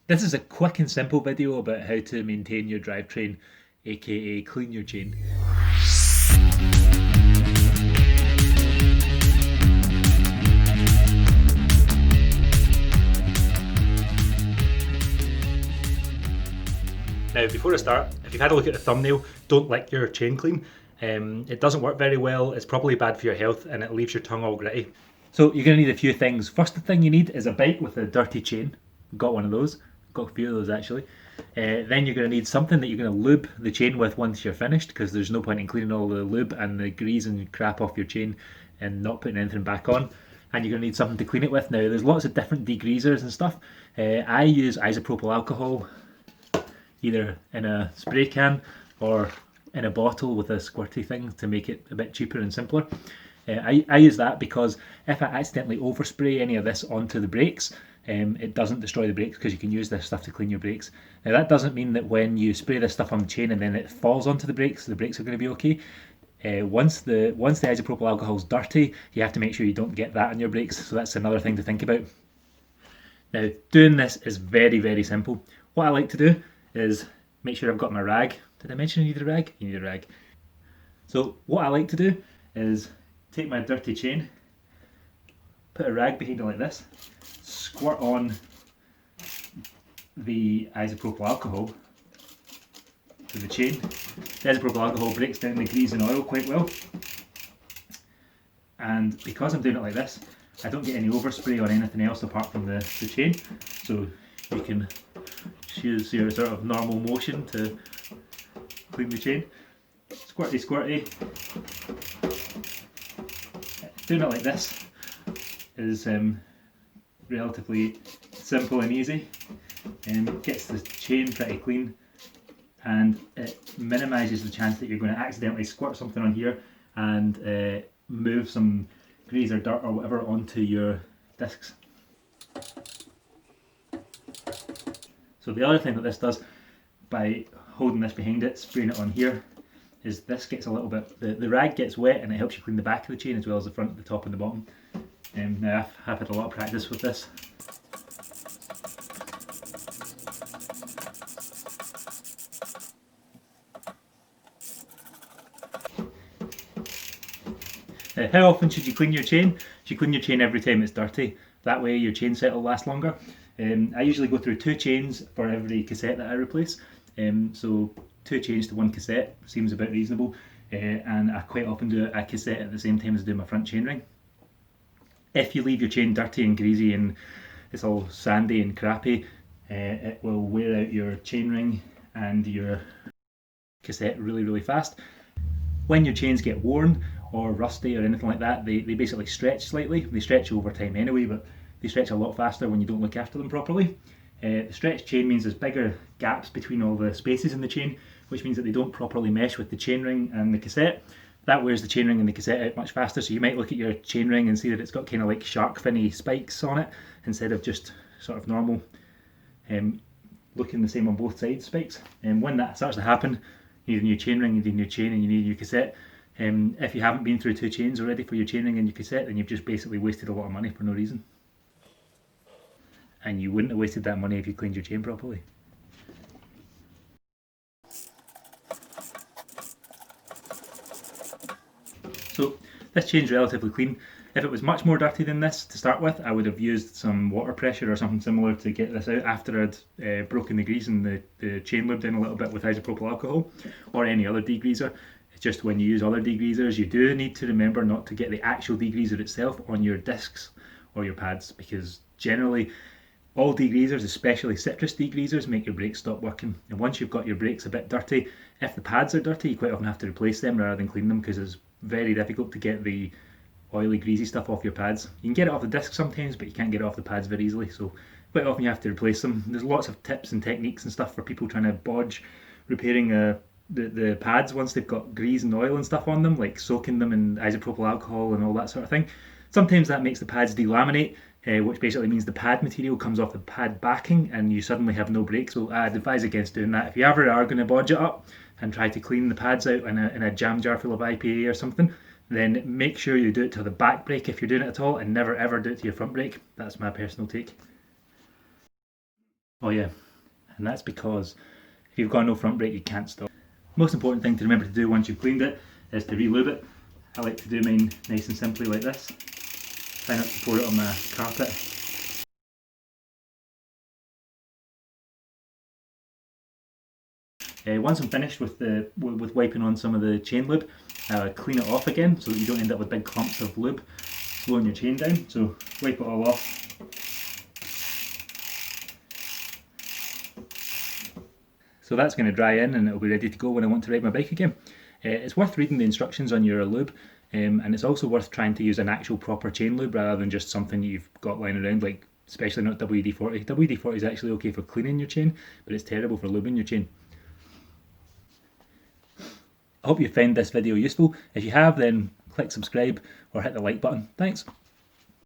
This is a quick and simple video about how to maintain your drivetrain, aka clean your chain. Now, before I start, if you've had a look at the thumbnail, don't lick your chain clean. It doesn't work very well, it's probably bad for your health, and it leaves your tongue all gritty. So you're going to need a few things. First thing you need is a bike with a dirty chain. Got one of those. Got a few of those actually. Then you're going to need something that you're going to lube the chain with once you're finished, because there's no point in cleaning all the lube and the grease and crap off your chain and not putting anything back on. And you're going to need something to clean it with. Now, there's lots of different degreasers and stuff. I use isopropyl alcohol, either in a spray can or in a bottle with a squirty thing to make it a bit cheaper and simpler. I use that because if I accidentally overspray any of this onto the brakes, it doesn't destroy the brakes, because you can use this stuff to clean your brakes. Now, that doesn't mean that when you spray this stuff on the chain and then it falls onto the brakes are going to be okay. Once the isopropyl alcohol is dirty, you have to make sure you don't get that on your brakes, so that's another thing to think about. Now, doing this is very, very simple. What I like to do is make sure I've got my rag. Did I mention you need a rag? You need a rag. So what I like to do is take my dirty chain, put a rag behind it like this, squirt on the isopropyl alcohol to the chain. The isopropyl alcohol breaks down the grease and oil quite well, and because I'm doing it like this, I don't get any overspray on anything else apart from the chain, so you can use your sort of normal motion to clean the chain. Squirty squirty. Doing it like this is relatively simple and easy, and gets the chain pretty clean, and it minimises the chance that you're going to accidentally squirt something on here and move some grease or dirt or whatever onto your discs. So the other thing that this does, by holding this behind it, spraying it on here, is this gets a little bit, the rag gets wet and it helps you clean the back of the chain as well as the front, the top and the bottom. Now, I've had a lot of practice with this. How often should you clean your chain? You should clean your chain every time it's dirty. That way your chain set will last longer. I usually go through 2 chains for every cassette that I replace. So 2 chains to 1 cassette seems about reasonable. And I quite often do a cassette at the same time as I do my front chainring. If you leave your chain dirty and greasy and it's all sandy and crappy, it will wear out your chainring and your cassette really, really fast. When your chains get worn or rusty or anything like that, they basically stretch slightly. They stretch over time anyway, but they stretch a lot faster when you don't look after them properly. The stretched chain means there's bigger gaps between all the spaces in the chain, which means that they don't properly mesh with the chainring and the cassette. That wears the chainring and the cassette out much faster, so you might look at your chainring and see that it's got kind of like shark finny spikes on it instead of just sort of normal looking the same on both sides spikes. And when that starts to happen, you need a new chainring, you need a new chain, and you need a new cassette. If you haven't been through 2 chains already for your chainring and your cassette, then you've just basically wasted a lot of money for no reason. And you wouldn't have wasted that money if you cleaned your chain properly. So this chain's relatively clean. If it was much more dirty than this to start with, I would have used some water pressure or something similar to get this out after I'd broken the grease and the chain lubed in a little bit with isopropyl alcohol or any other degreaser. It's just when you use other degreasers, you do need to remember not to get the actual degreaser itself on your discs or your pads, because generally all degreasers, especially citrus degreasers, make your brakes stop working. And once you've got your brakes a bit dirty, if the pads are dirty, you quite often have to replace them rather than clean them, because it's very difficult to get the oily, greasy stuff off your pads. You can get it off the disc sometimes, but you can't get it off the pads very easily, so quite often you have to replace them. There's lots of tips and techniques and stuff for people trying to bodge repairing the pads once they've got grease and oil and stuff on them, like soaking them in isopropyl alcohol and all that sort of thing. Sometimes that makes the pads delaminate, which basically means the pad material comes off the pad backing and you suddenly have no brakes. So I'd advise against doing that. If you ever are going to bodge it up and try to clean the pads out in a jam jar full of IPA or something, then make sure you do it to the back brake if you're doing it at all, and never ever do it to your front brake. That's my personal take. Oh yeah, and that's because if you've got no front brake you can't stop. Most important thing to remember to do once you've cleaned it is to re-lube it. I like to do mine nice and simply like this. Try not to pour it on my carpet. Once I'm finished with wiping on some of the chain lube, clean it off again so that you don't end up with big clumps of lube slowing your chain down. So wipe it all off. So that's going to dry in and it'll be ready to go when I want to ride my bike again. It's worth reading the instructions on your lube, and it's also worth trying to use an actual proper chain lube rather than just something you've got lying around, like especially not WD-40. WD-40 is actually okay for cleaning your chain, but it's terrible for lubing your chain. I hope you found this video useful. If you have, then click subscribe or hit the like button. Thanks.